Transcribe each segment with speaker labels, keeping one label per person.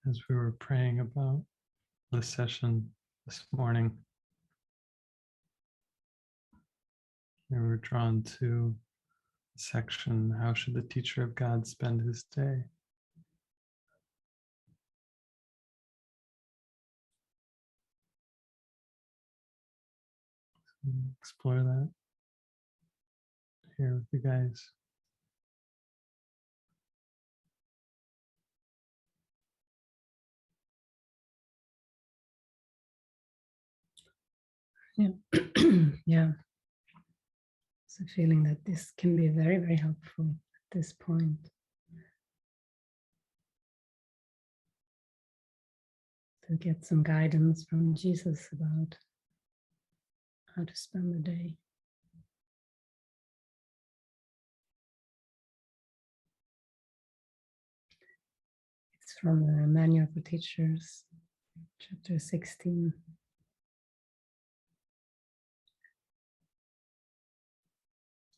Speaker 1: as we were praying about the session this morning, we were drawn to the section, how should the teacher of God spend his day? So explore that here with you guys.
Speaker 2: Yeah. Yeah. So feeling that this can be very, very helpful at this point. To get some guidance from Jesus about how to spend the day. It's from the Manual for Teachers, chapter 16.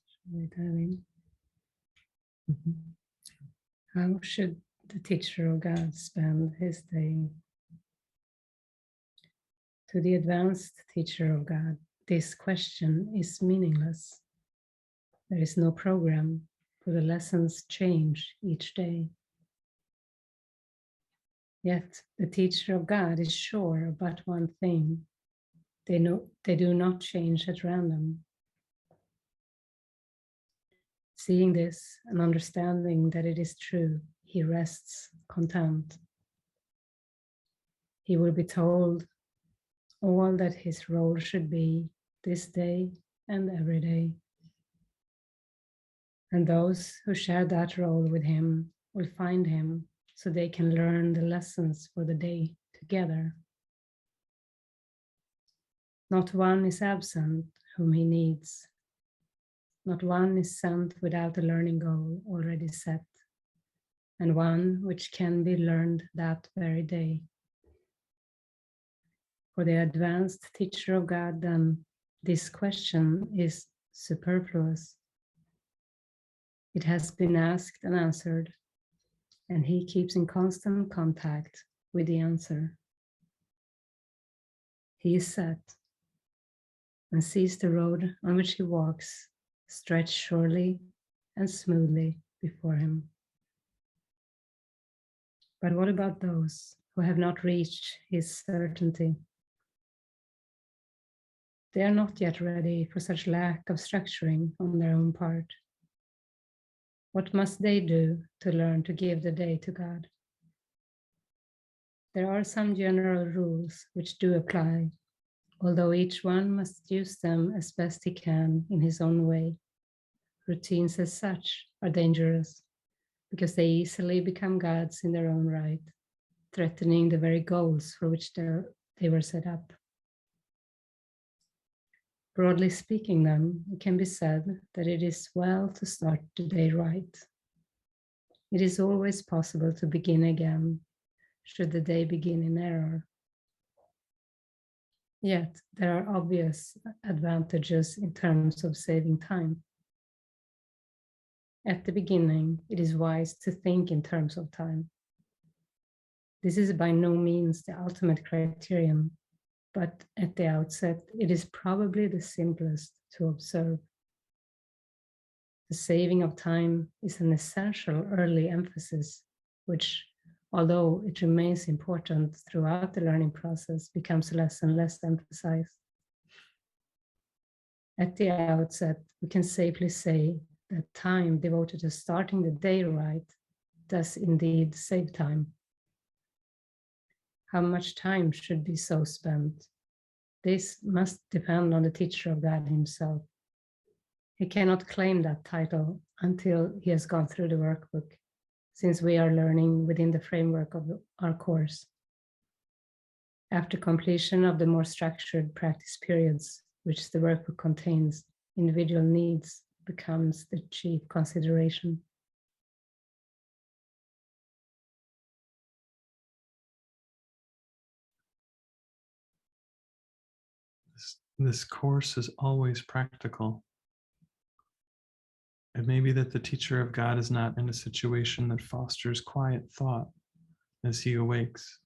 Speaker 2: Shall we dive in? How should the teacher of God spend his day? To the advanced teacher of God, this question is meaningless. There is no program, for the lessons change each day. Yet the teacher of God is sure of but one thing. They do not change at random. Seeing this and understanding that it is true, he rests content. He will be told all that his role should be this day and every day. And those who share that role with him will find him so they can learn the lessons for the day together. Not one is absent whom he needs. Not one is sent without a learning goal already set, and one which can be learned that very day. For the advanced teacher of God, then, this question is superfluous. It has been asked and answered, and he keeps in constant contact with the answer. He is set and sees the road on which he walks stretch surely and smoothly before him. But what about those who have not reached his certainty? They are not yet ready for such lack of structuring on their own part. What must they do to learn to give the day to God? There are some general rules which do apply, although each one must use them as best he can in his own way. Routines as such are dangerous because they easily become gods in their own right, threatening the very goals for which they were set up. Broadly speaking, then, it can be said that it is well to start the day right. It is always possible to begin again, should the day begin in error. Yet, there are obvious advantages in terms of saving time. At the beginning, it is wise to think in terms of time. This is by no means the ultimate criterion, but at the outset, it is probably the simplest to observe. The saving of time is an essential early emphasis, which, although it remains important throughout the learning process, becomes less and less emphasized. At the outset, we can safely say that time devoted to starting the day right does indeed save time. How much time should be so spent? This must depend on the teacher of God himself. He cannot claim that title until he has gone through the workbook, since we are learning within the framework of our course. After completion of the more structured practice periods, which the workbook contains, individual needs becomes the chief consideration.
Speaker 1: This course is always practical. It may be that the teacher of God is not in a situation that fosters quiet thought, as he awakes.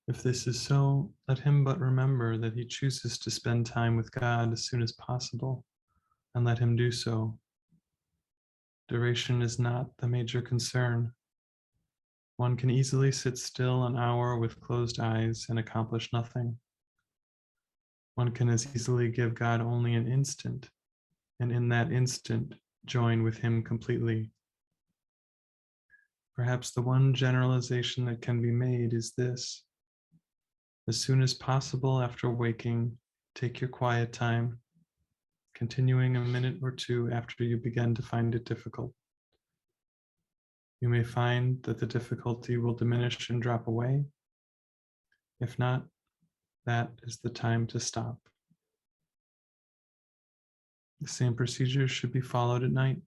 Speaker 1: If this is so, let him but remember that he chooses to spend time with God as soon as possible, and let him do so. Duration is not the major concern. One can easily sit still an hour with closed eyes and accomplish nothing. One can as easily give God only an instant, and in that instant, join with him completely. Perhaps the one generalization that can be made is this: as soon as possible after waking, take your quiet time, continuing a minute or two after you begin to find it difficult. You may find that the difficulty will diminish and drop away. If not, that is the time to stop. The same procedure should be followed at night.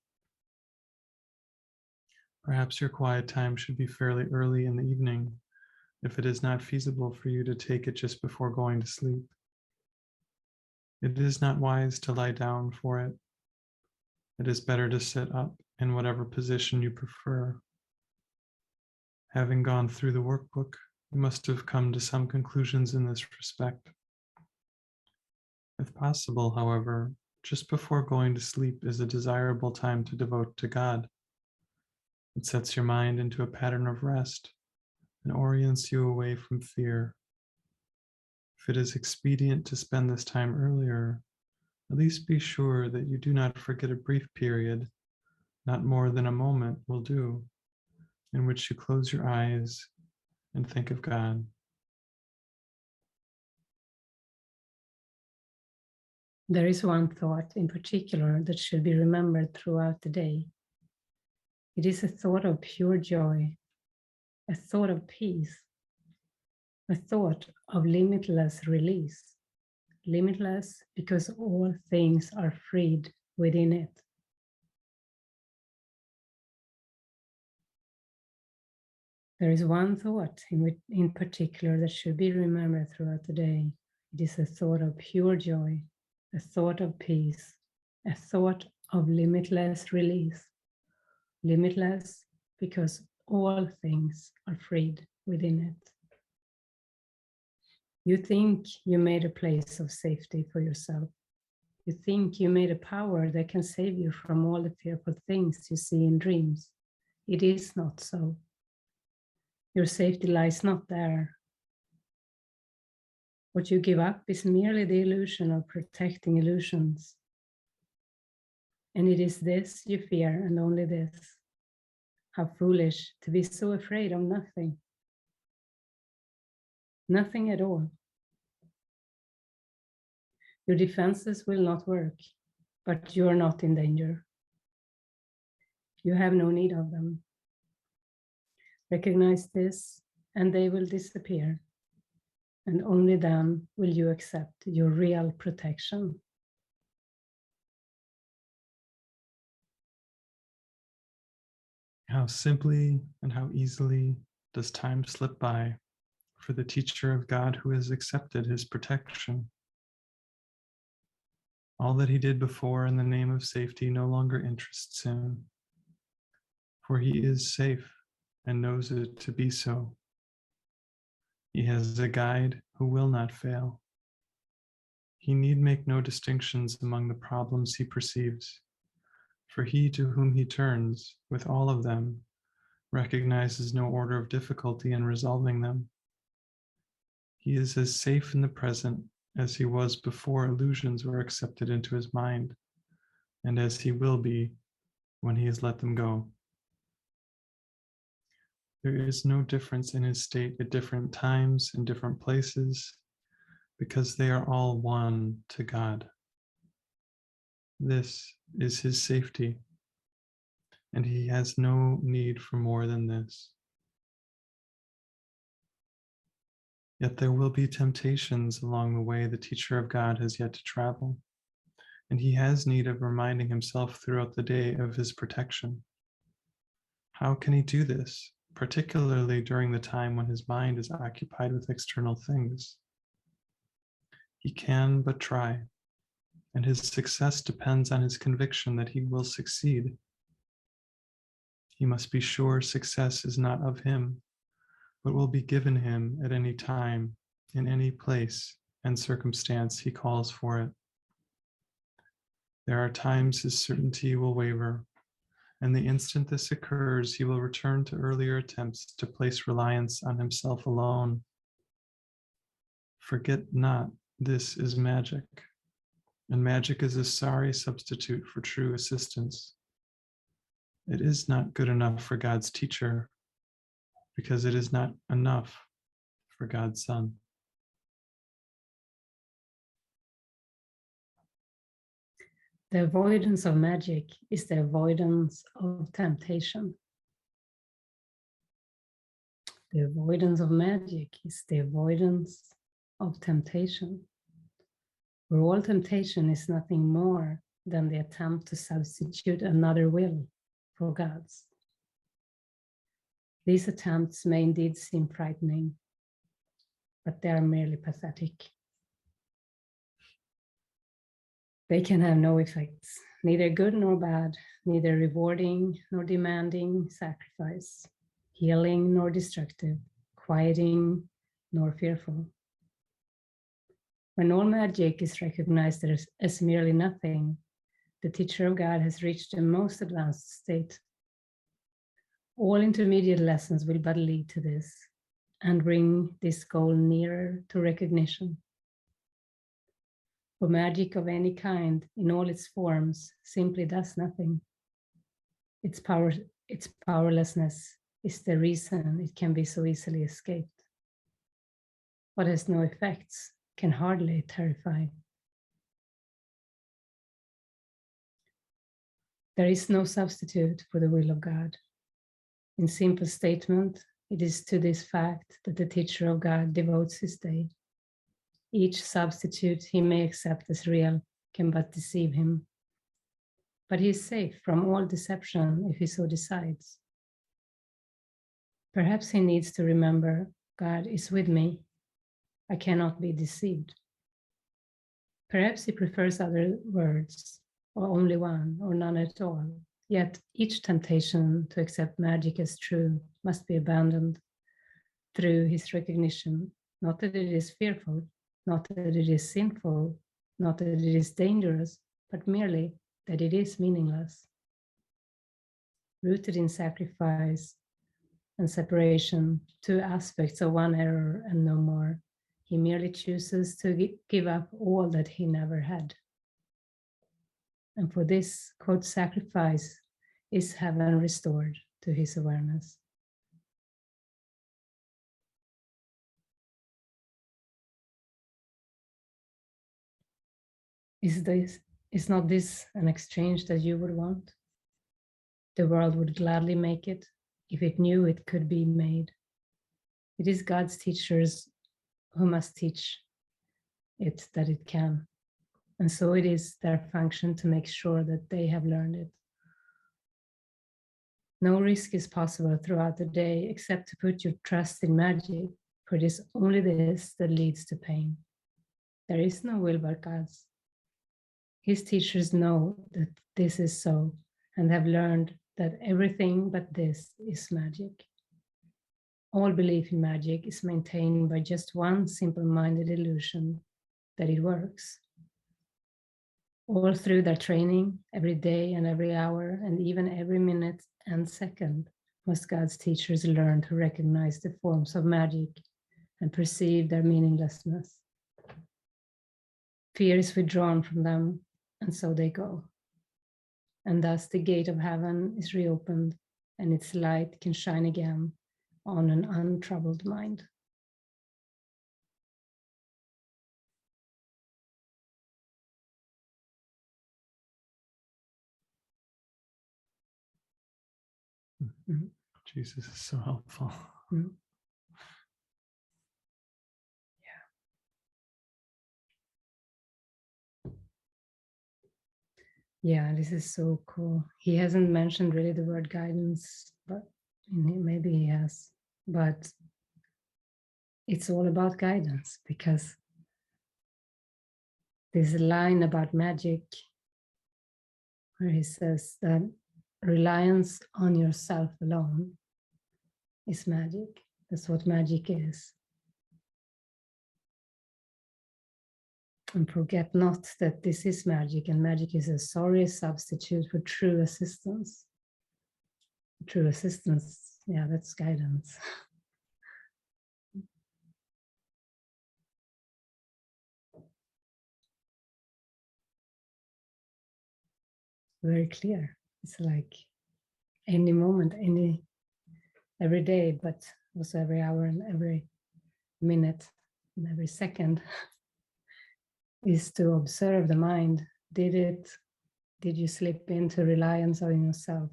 Speaker 1: Perhaps your quiet time should be fairly early in the evening, if it is not feasible for you to take it just before going to sleep. It is not wise to lie down for it. It is better to sit up in whatever position you prefer. Having gone through the workbook, you must have come to some conclusions in this respect. If possible, however, just before going to sleep is a desirable time to devote to God. It sets your mind into a pattern of rest and orients you away from fear. If it is expedient to spend this time earlier, at least be sure that you do not forget a brief period, not more than a moment will do, in which you close your eyes and think of God.
Speaker 2: There is one thought in particular that should be remembered throughout the day. It is a thought of pure joy, a thought of peace, a thought of limitless release. Limitless because all things are freed within it. There is one thought in particular that should be remembered throughout the day. It is a thought of pure joy, a thought of peace, a thought of limitless release. Limitless because all things are freed within it. You think you made a place of safety for yourself. You think you made a power that can save you from all the fearful things you see in dreams. It is not so. Your safety lies not there. What you give up is merely the illusion of protecting illusions. And it is this you fear, and only this. How foolish to be so afraid of nothing. Nothing at all. Your defenses will not work, but you are not in danger. You have no need of them. Recognize this, and they will disappear. And only then will you accept your real protection.
Speaker 1: How simply and how easily does time slip by for the teacher of God who has accepted his protection. All that he did before in the name of safety no longer interests him, for he is safe and knows it to be so. He has a guide who will not fail. He need make no distinctions among the problems he perceives, for he to whom he turns with all of them recognizes no order of difficulty in resolving them. He is as safe in the present as he was before illusions were accepted into his mind, and as he will be when he has let them go. There is no difference in his state at different times and different places, because they are all one to God. This is his safety, and he has no need for more than this. Yet there will be temptations along the way the teacher of God has yet to travel, and he has need of reminding himself throughout the day of his protection. How can he do this, particularly during the time when his mind is occupied with external things? He can but try, and his success depends on his conviction that he will succeed. He must be sure success is not of him, but will be given him at any time, in any place and circumstance he calls for it. There are times his certainty will waver, and the instant this occurs, he will return to earlier attempts to place reliance on himself alone. Forget not, this is magic, and magic is a sorry substitute for true assistance. It is not good enough for God's teacher, because it is not enough for God's son.
Speaker 2: The avoidance of magic is the avoidance of temptation. The avoidance of magic is the avoidance of temptation. For all temptation is nothing more than the attempt to substitute another will for God's. These attempts may indeed seem frightening, but they are merely pathetic. They can have no effects, neither good nor bad, neither rewarding nor demanding sacrifice, healing nor destructive, quieting nor fearful. When all magic is recognized as merely nothing, the teacher of God has reached the most advanced state. All intermediate lessons will but lead to this and bring this goal nearer to recognition. For magic of any kind, in all its forms, simply does nothing. Its powerlessness is the reason it can be so easily escaped. What has no effects can hardly terrify. There is no substitute for the will of God. In simple statement, it is to this fact that the teacher of God devotes his day. Each substitute he may accept as real can but deceive him. But he is safe from all deception if he so decides. Perhaps he needs to remember, God is with me. I cannot be deceived. Perhaps he prefers other words, or only one, or none at all. Yet each temptation to accept magic as true must be abandoned through his recognition, not that it is fearful, not that it is sinful, not that it is dangerous, but merely that it is meaningless. Rooted in sacrifice and separation, two aspects of one error and no more, he merely chooses to give up all that he never had. And for this, quote, sacrifice is heaven restored to his awareness. Is not this an exchange that you would want? The world would gladly make it if it knew it could be made. It is God's teachers who must teach it that it can. And so it is their function to make sure that they have learned it. No risk is possible throughout the day except to put your trust in magic, for it is only this that leads to pain. There is no will but God's. His teachers know that this is so and have learned that everything but this is magic. All belief in magic is maintained by just one simple-minded illusion that it works. All through their training, every day and every hour, and even every minute and second, must God's teachers learn to recognize the forms of magic and perceive their meaninglessness. Fear is withdrawn from them, and so they go. And thus the gate of heaven is reopened, and its light can shine again on an untroubled mind.
Speaker 1: Mm-hmm. Jesus is so helpful.
Speaker 2: Mm-hmm. Yeah, this is so cool. He hasn't mentioned really the word guidance, but maybe he has. But it's all about guidance, because this line about magic, where he says that reliance on yourself alone is magic. That's what magic is. And forget not that this is magic, and magic is a sorry substitute for true assistance. True assistance, yeah, that's guidance. Very clear. It's like any moment, every day, but also every hour and every minute and every second is to observe the mind. Did you slip into reliance on yourself?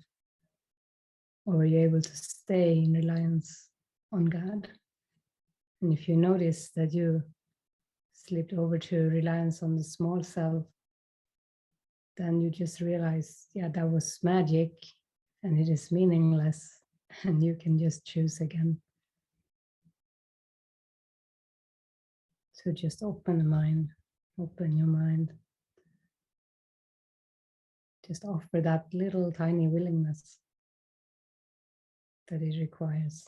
Speaker 2: Or were you able to stay in reliance on God? And if you notice that you slipped over to reliance on the small self, then you just realize, yeah, that was magic and it is meaningless, and you can just choose again to just open the mind, open your mind. Just offer that little tiny willingness that it requires.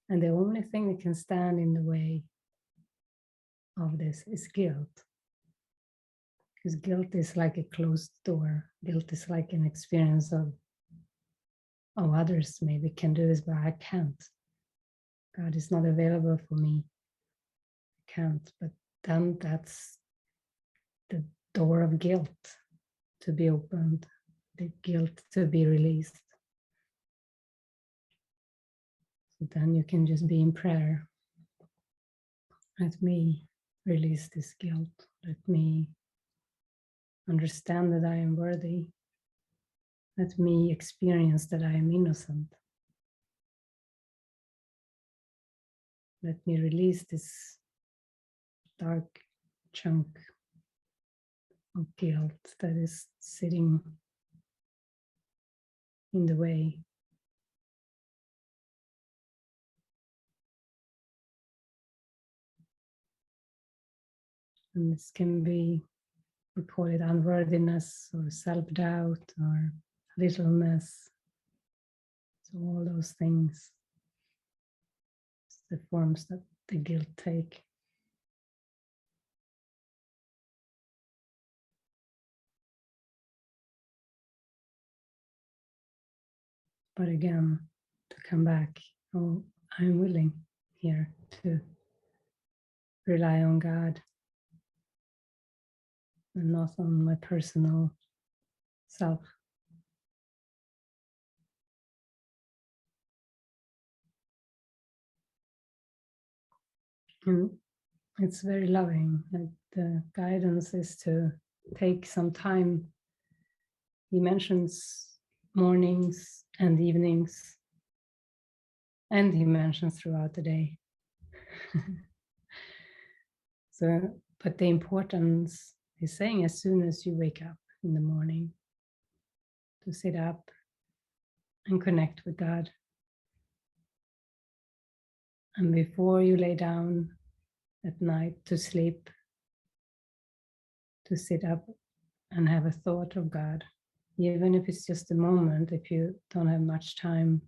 Speaker 2: And the only thing that can stand in the way of this is guilt. Because guilt is like a closed door. Guilt is like an experience of, oh, others maybe can do this, but I can't. God is not available for me. I can't. But then that's the door of guilt to be opened, the guilt to be released. So then you can just be in prayer. Let me release this guilt. Let me understand that I am worthy. Let me experience that I am innocent. Let me release this dark chunk of guilt that is sitting in the way. And this can be, we call it unworthiness or self-doubt or littleness. So all those things, the forms that the guilt take. But again, to come back, oh, I'm willing here to rely on God and not on my personal self. And it's very loving. Like the guidance is to take some time. He mentions mornings and evenings, and he mentions throughout the day. So, but the importance, he's saying as soon as you wake up in the morning, to sit up and connect with God. And before you lay down at night to sleep, to sit up and have a thought of God, even if it's just a moment, if you don't have much time.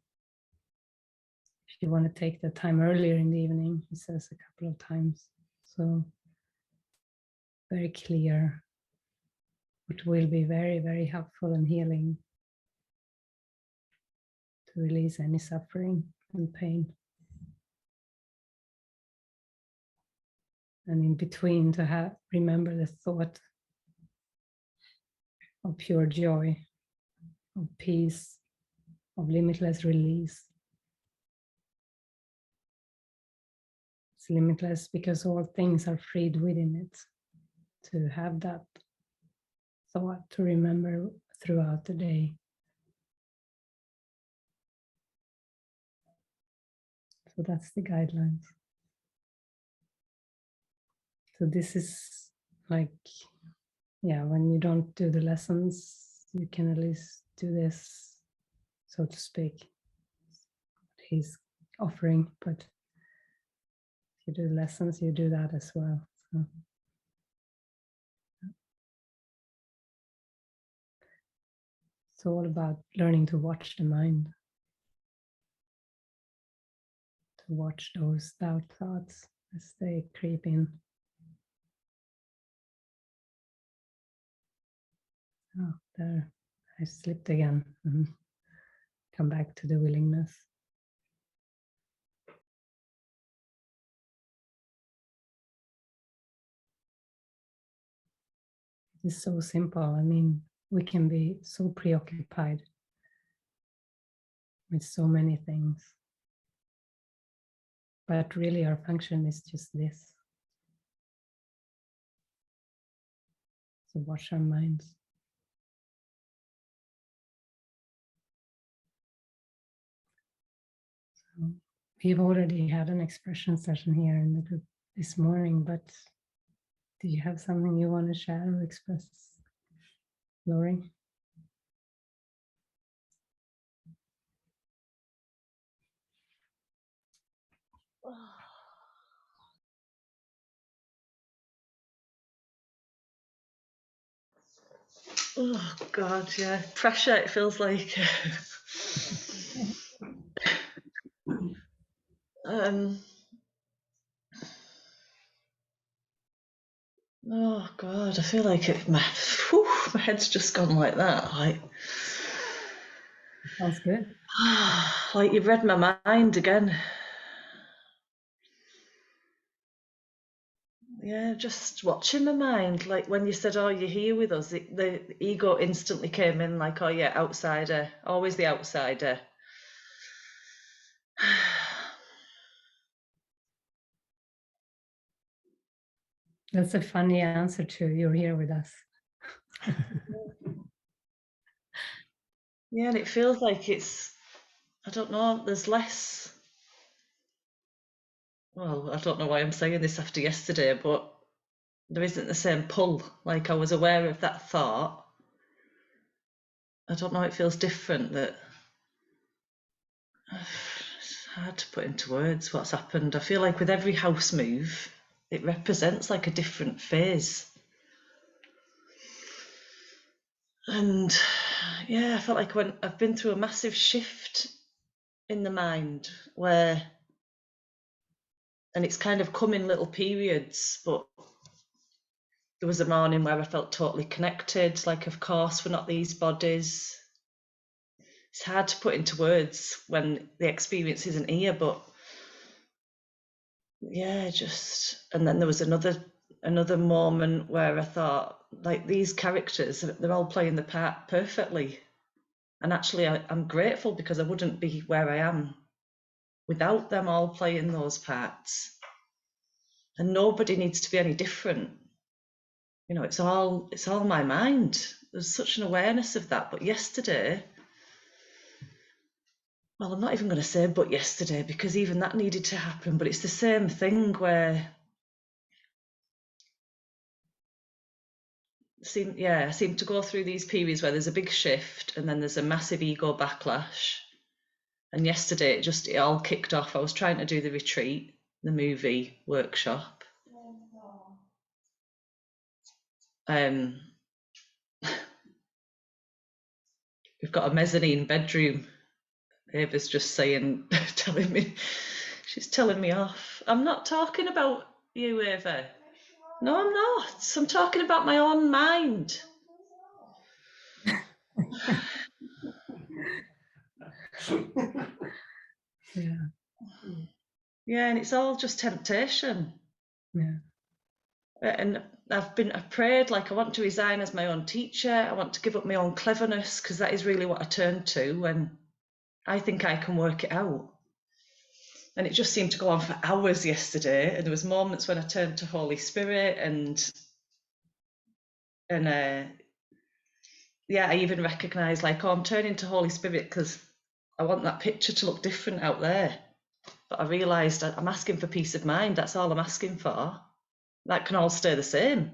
Speaker 2: If you want to take the time earlier in the evening, he says a couple of times. So very clear, which will be very, very helpful and healing to release any suffering and pain. And in between to remember the thought of pure joy, of peace, of limitless release. It's limitless because all things are freed within it. To have that thought to remember throughout the day. So that's the guidelines. So this is like, yeah, when you don't do the lessons, you can at least do this, so to speak. He's offering, but if you do lessons, you do that as well. So. It's all about learning to watch the mind, to watch those doubt thoughts as they creep in. Oh, there, I slipped again. Come back to the willingness. It's so simple. I mean, we can be so preoccupied with so many things. But really our function is just this. So watch our minds. So we've already had an expression session here in the group this morning, but do you have something you want to share or express, Lori?
Speaker 3: Oh God, yeah, pressure. It feels like. Oh God, I feel like my head's just gone like that. Like,
Speaker 2: Sounds good.
Speaker 3: like you've read my mind again. Yeah, just watching my mind. Like when you said, "Oh, you're here with us," the ego instantly came in. Like, "Oh yeah, outsider, always the outsider."
Speaker 2: That's a funny answer to "you're here with us."
Speaker 3: Yeah, and it feels like it's, I don't know, there's less. Well, I don't know why I'm saying this after yesterday, but there isn't the same pull. Like I was aware of that thought. I don't know, it feels different. That it's hard to put into words what's happened. I feel like with every house move, it represents like a different phase. And yeah, I felt like when I've been through a massive shift in the mind where, and it's kind of come in little periods, but there was a morning where I felt totally connected, like, of course, we're not these bodies. It's hard to put into words when the experience isn't here, but yeah, just, and then there was another moment where I thought, like, these characters, they're all playing the part perfectly. And actually, I'm grateful because I wouldn't be where I am without them all playing those parts. And nobody needs to be any different. You know, it's all my mind. There's such an awareness of that. But yesterday, well, I'm not even going to say but yesterday, because even that needed to happen, but it's the same thing where I seem to go through these periods where there's a big shift and then there's a massive ego backlash. And yesterday it all kicked off. I was trying to do the retreat, the movie workshop. We've got a mezzanine bedroom. Ava's just saying, she's telling me off. I'm not talking about you, Ava. No, I'm not. I'm talking about my own mind.
Speaker 2: Yeah.
Speaker 3: Yeah, and it's all just temptation.
Speaker 2: Yeah.
Speaker 3: And I've prayed, like, I want to resign as my own teacher. I want to give up my own cleverness, because that is really what I turn to when I think I can work it out. And it just seemed to go on for hours yesterday. And there was moments when I turned to Holy Spirit and yeah, I even recognized, like, oh, I'm turning to Holy Spirit because I want that picture to look different out there. But I realized I'm asking for peace of mind. That's all I'm asking for. That can all stay the same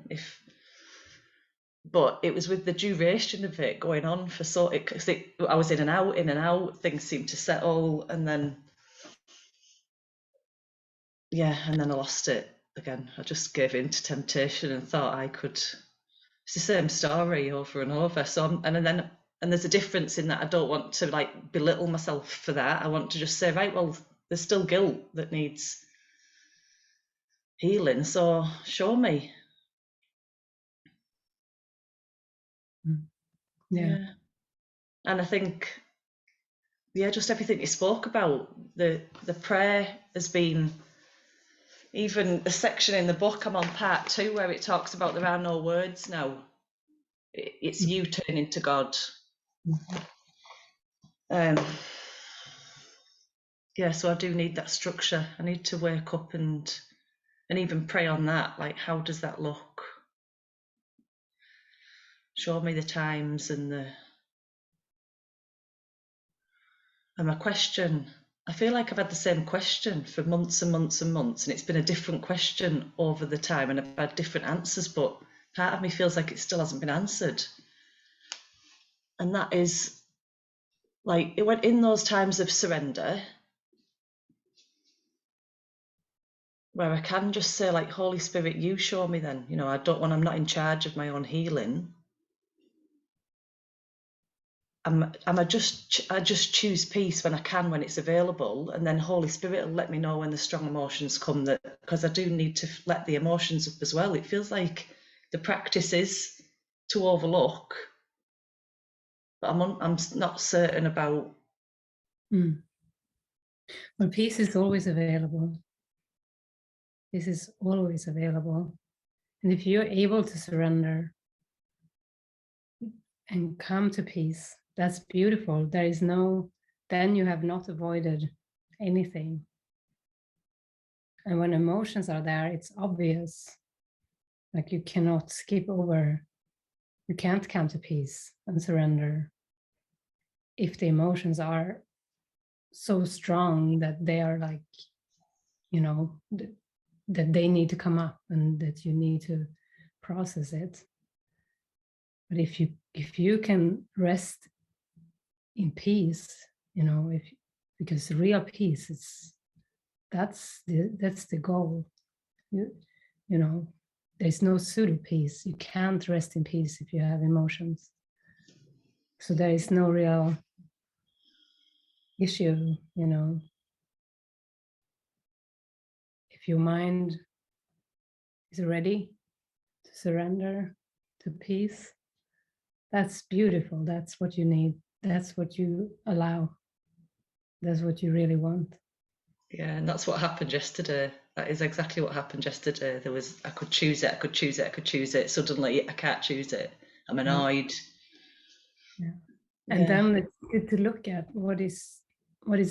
Speaker 3: but it was with the duration of it going on for I was in and out, things seemed to settle, and then I lost it again. I just gave in to temptation and thought I could. It's the same story over and over. So and then And there's a difference in that. I don't want to like belittle myself for that. I want to just say, right, well, there's still guilt that needs healing, so show me.
Speaker 2: Yeah.
Speaker 3: And I think, yeah, just everything you spoke about, the prayer has been, even a section in the book, I'm on part 2, where it talks about there are no words now. It's you turning to God. Yeah, so I do need that structure. I need to wake up and even pray on that. Like, how does that look? Show me the times and my question. I feel like I've had the same question for months and months and months, and it's been a different question over the time, and I've had different answers, but part of me feels like it still hasn't been answered. And that is, like, it went in those times of surrender, where I can just say, like, Holy Spirit, you show me then. You know, I'm not in charge of my own healing. I just choose peace when I can, when it's available, and then Holy Spirit will let me know when the strong emotions come, that because I do need to let the emotions up as well. It feels like the practice is to overlook, but I'm not certain about.
Speaker 2: Well, peace is always available. This is always available. And if you're able to surrender and come to peace, that's beautiful. Then you have not avoided anything. And when emotions are there, it's obvious. Like, you cannot skip over. You can't come to peace and surrender if the emotions are so strong that they are like, you know, that they need to come up and that you need to process it. But if you can rest in peace, you know, because real peace that's the goal. You know, there's no pseudo peace. You can't rest in peace if you have emotions. So there is no real issue, you know. If your mind is ready to surrender to peace, that's beautiful. That's what you need. That's what you allow. That's what you really want.
Speaker 3: Yeah, and that's what happened yesterday. That is exactly what happened yesterday. I could choose it, I could choose it, I could choose it. Suddenly I can't choose it. I'm annoyed.
Speaker 2: Yeah. And then it's good to look at what is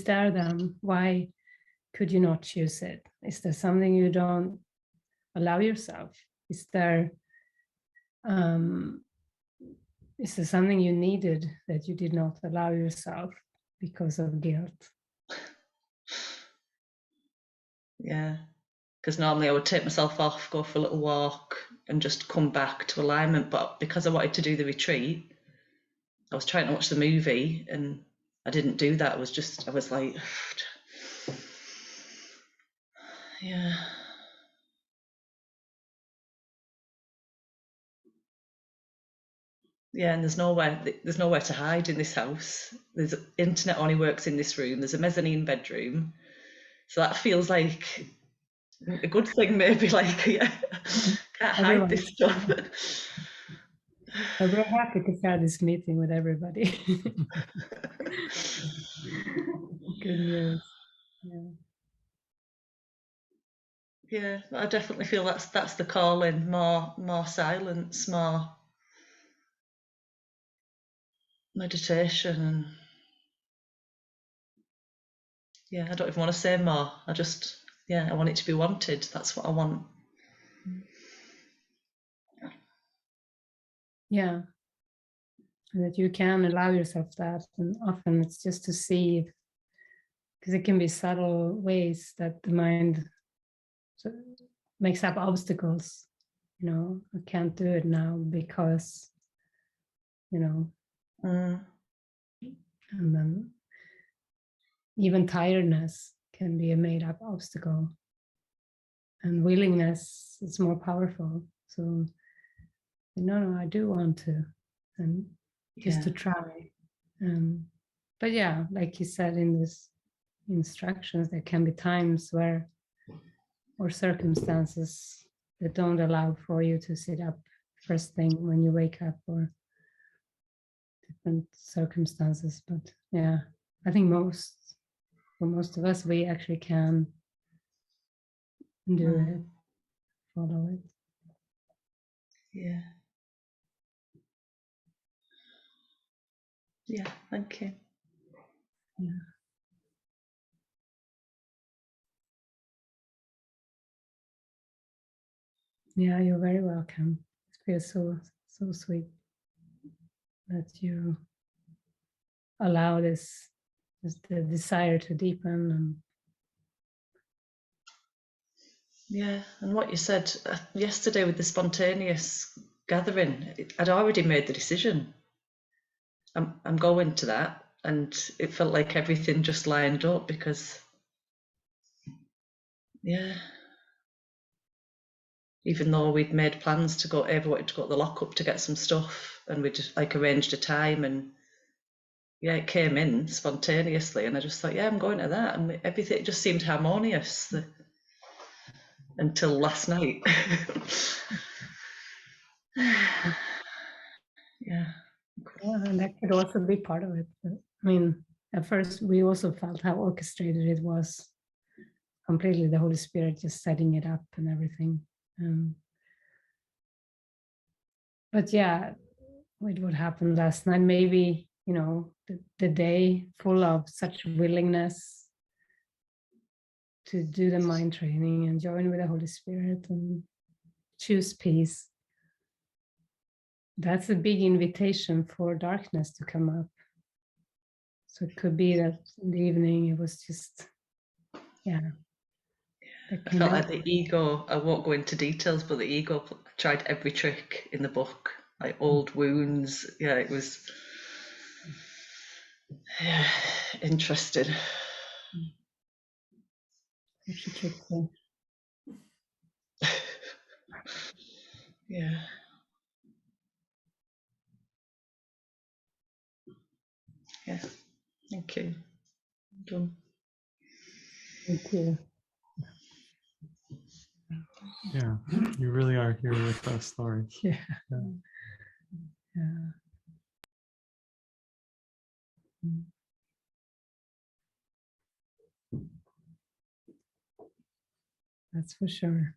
Speaker 2: there then. Why could you not choose it? Is there something you don't allow yourself? Is there something you needed that you did not allow yourself because of guilt?
Speaker 3: Yeah, because normally I would take myself off, go for a little walk, and just come back to alignment. But because I wanted to do the retreat, I was trying to watch the movie, and I didn't do that. I was like, yeah. Yeah, and there's nowhere to hide in this house. There's internet only works in this room. There's a mezzanine bedroom, so that feels like a good thing. Maybe, like, yeah, can't hide this stuff.
Speaker 2: I'm very happy to share this meeting with everybody. Good news. Yeah.
Speaker 3: Yeah, I definitely feel that's the calling. More silence, more meditation, and yeah, I don't even want to say more. I want it to be wanted. That's what I want.
Speaker 2: Yeah. And that you can allow yourself that. And often it's just to see, because it can be subtle ways that the mind makes up obstacles. You know, I can't do it now because, you know, and then even tiredness can be a made up obstacle. And willingness is more powerful. So, no, I do want to. And just to try. But yeah, like you said in this instructions, there can be times where, or circumstances that don't allow for you to sit up first thing when you wake up, or different circumstances. But yeah, I think for most of us, we actually can do it, follow it.
Speaker 3: Yeah. Yeah, thank you.
Speaker 2: Yeah. Yeah, you're very welcome. It feels so sweet that you allow this the desire to deepen. And
Speaker 3: yeah, and what you said yesterday with the spontaneous gathering, I'd already made the decision. I'm going to that, and it felt like everything just lined up because, yeah, even though we'd made plans to go, Ava wanted to go to the lockup to get some stuff, and we just like arranged a time, and yeah, it came in spontaneously, and I just thought, yeah, I'm going to that, and everything just seemed harmonious until last night. Yeah.
Speaker 2: yeah, and that could also be part of it. I mean, at first we also felt how orchestrated it was, completely the Holy Spirit just setting it up and everything. But yeah, with what happened last night, maybe, you know, the day full of such willingness to do the mind training and join with the Holy Spirit and choose peace. That's a big invitation for darkness to come up. So it could be that in the evening it was just, yeah.
Speaker 3: I felt like the ego, I won't go into details, but the ego tried every trick in the book, like old wounds. Yeah, it was interesting.
Speaker 2: Such a trick thing.
Speaker 3: Yeah. Yeah, thank you. Done.
Speaker 2: Thank you.
Speaker 1: Yeah, you really are here with us, Laurie.
Speaker 2: Yeah.
Speaker 1: Yeah.
Speaker 2: Yeah. That's for sure.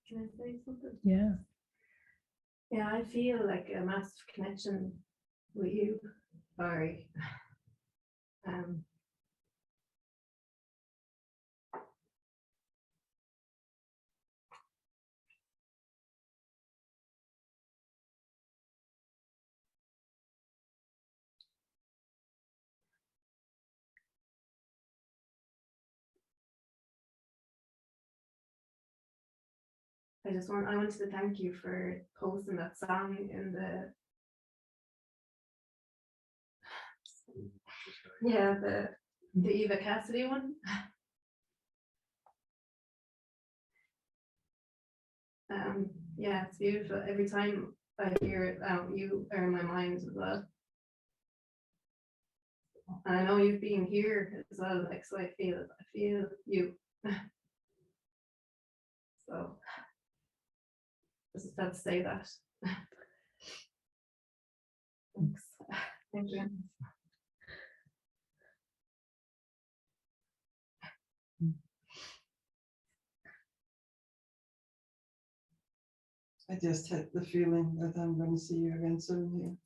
Speaker 4: Can I say something?
Speaker 2: Yeah.
Speaker 4: Yeah, I feel like a massive connection with you, Barry. I wanted to thank you for posting that song in the Eva Cassidy one. Yeah, it's beautiful. Every time I hear it, you are in my mind as well. And I know you've been here as well, like, so I feel you. So just had to say that. Thanks. Thank you.
Speaker 5: I just had the feeling that I'm going to see you again soon here.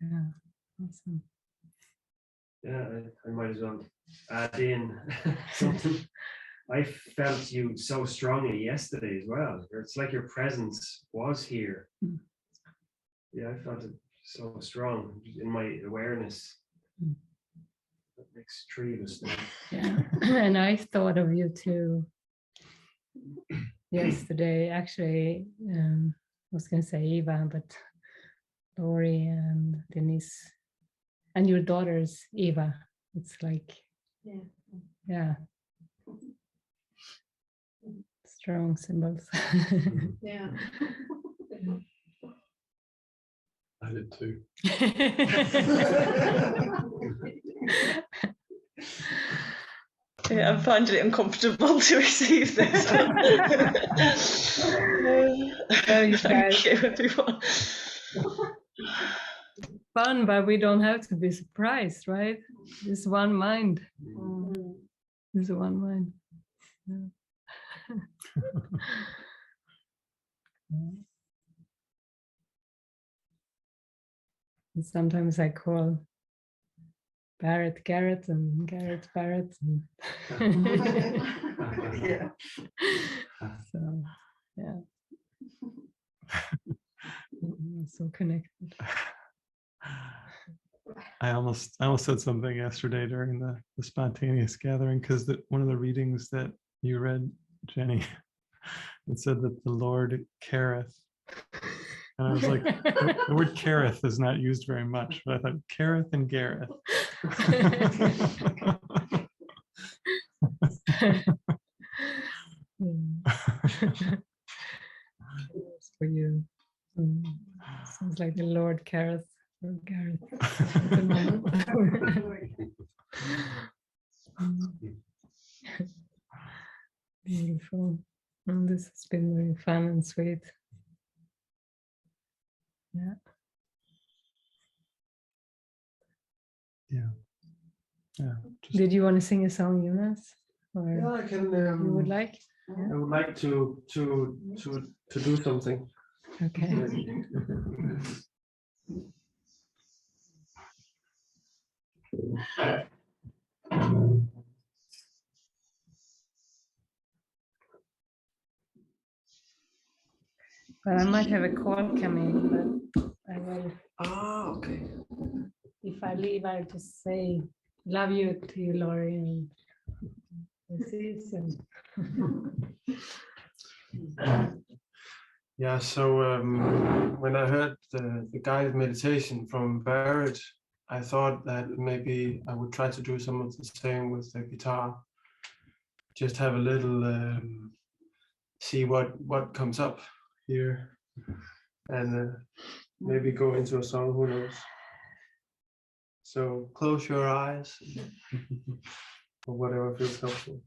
Speaker 2: Yeah. Awesome.
Speaker 6: Yeah, I might as well add in something. I felt you so strongly yesterday as well. It's like your presence was here. Yeah, I felt it so strong in my awareness. That makes three of us now.
Speaker 2: Yeah. And I thought of you too yesterday. Actually, I was going to say Eva, but Lori and Denise, and your daughters, Eva. It's like,
Speaker 4: Yeah.
Speaker 2: yeah, strong symbols.
Speaker 4: Yeah.
Speaker 1: I did too.
Speaker 3: Yeah, I'm finding it uncomfortable to receive this. Thank you, everyone.
Speaker 2: Fun, but we don't have to be surprised, right? It's one mind. It's one mind. Yeah. And sometimes I call Barret Garrett and Garrett Barrett.
Speaker 5: Yeah.
Speaker 2: So, yeah. We're so connected.
Speaker 1: I almost said something yesterday during the spontaneous gathering, because one of the readings that you read, Jenny, it said that the Lord careth. And I was like, the word careth is not used very much, but I thought careth and Gareth.
Speaker 2: It's for you. Sounds like the Lord careth for Gareth. Beautiful. And this has been very fun and sweet. Yeah.
Speaker 1: Yeah. Yeah.
Speaker 2: Did you want to sing a song, Jonas? Or
Speaker 7: Yeah, I can.
Speaker 2: you would like?
Speaker 7: I would like to do something.
Speaker 2: Okay. But I might have a call coming, but I will.
Speaker 7: Ah, okay.
Speaker 2: If I leave, I'll just say love you to you, Laurie, and we'll see you soon.
Speaker 7: Yeah. So when I heard the guided meditation from Barret, I thought that maybe I would try to do some of the same with the guitar. Just have a little see what comes up here, and maybe go into a song. Who knows? So close your eyes, or whatever feels helpful.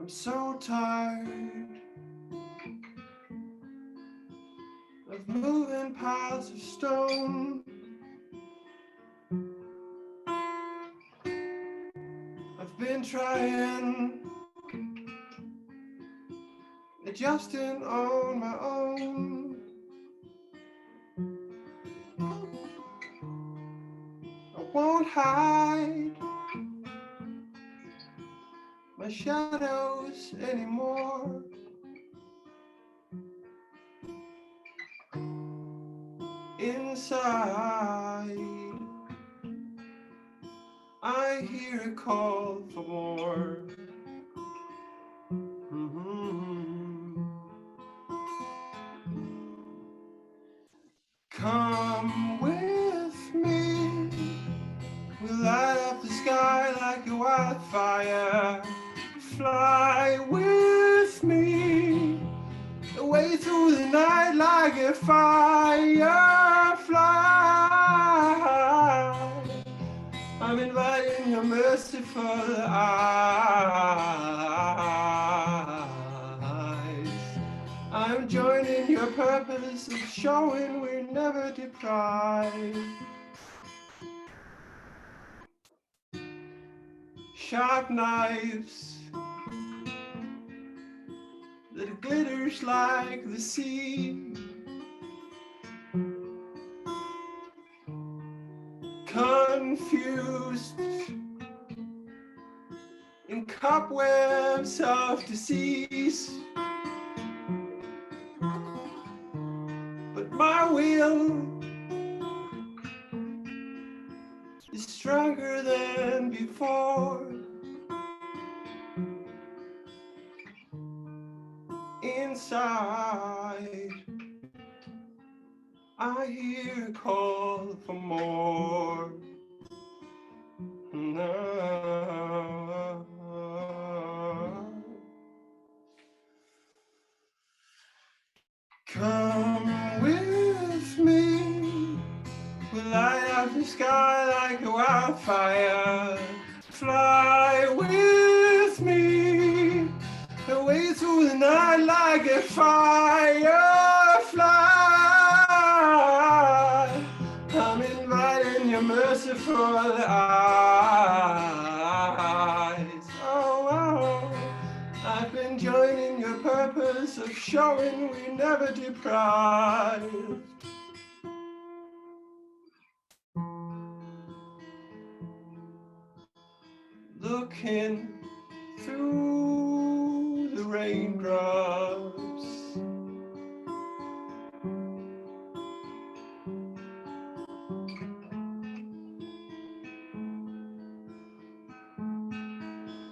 Speaker 7: I'm so tired of moving piles of stone. I've been trying, adjusting on my own. I won't hide my shadows anymore. Inside, I hear a call for more. Come with me, we'll light up the sky like a wildfire. Fly with me, away through the night like a firefly. I'm inviting your merciful eyes. I'm joining your purpose of showing we're never deprived. Sharp knives that glitters like the sea. Confused in cobwebs of disease. But my will is stronger than before. Inside, I hear a call for more. Come with me, we'll light up the sky like a wildfire. Fly with me, away through the night like a firefly. I'm inviting your merciful eyes. Oh, oh. I've been joining your purpose of showing we never deprived. Looking through the raindrops,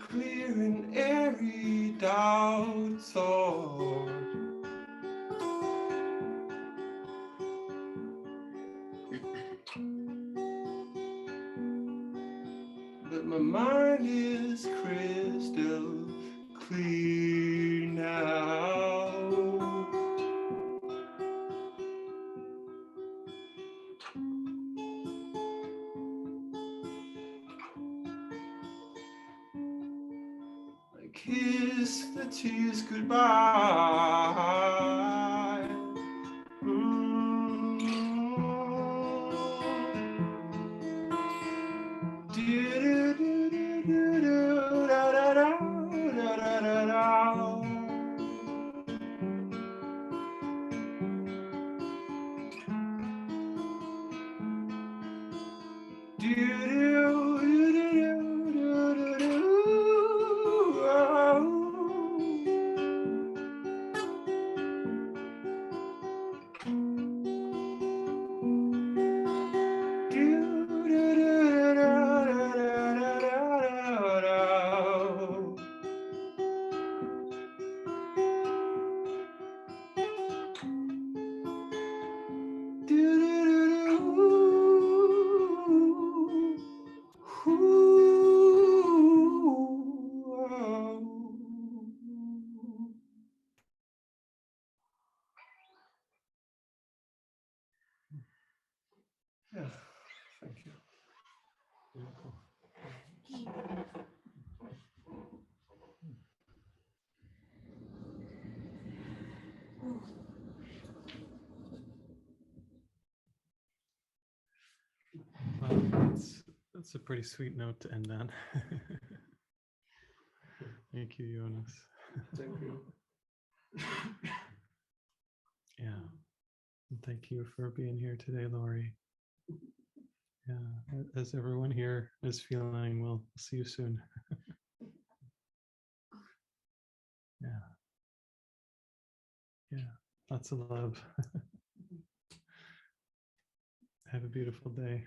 Speaker 7: clear and airy doubt thought. But my mind is crystal clear now. I kiss the tears goodbye. Yeah, thank you.
Speaker 1: That's a pretty sweet note to end on. Thank you, Jonas.
Speaker 7: Thank you.
Speaker 1: Yeah. And thank you for being here today, Lori. Yeah, as everyone here is feeling, we'll see you soon. Yeah. Yeah. Lots of love. Have a beautiful day.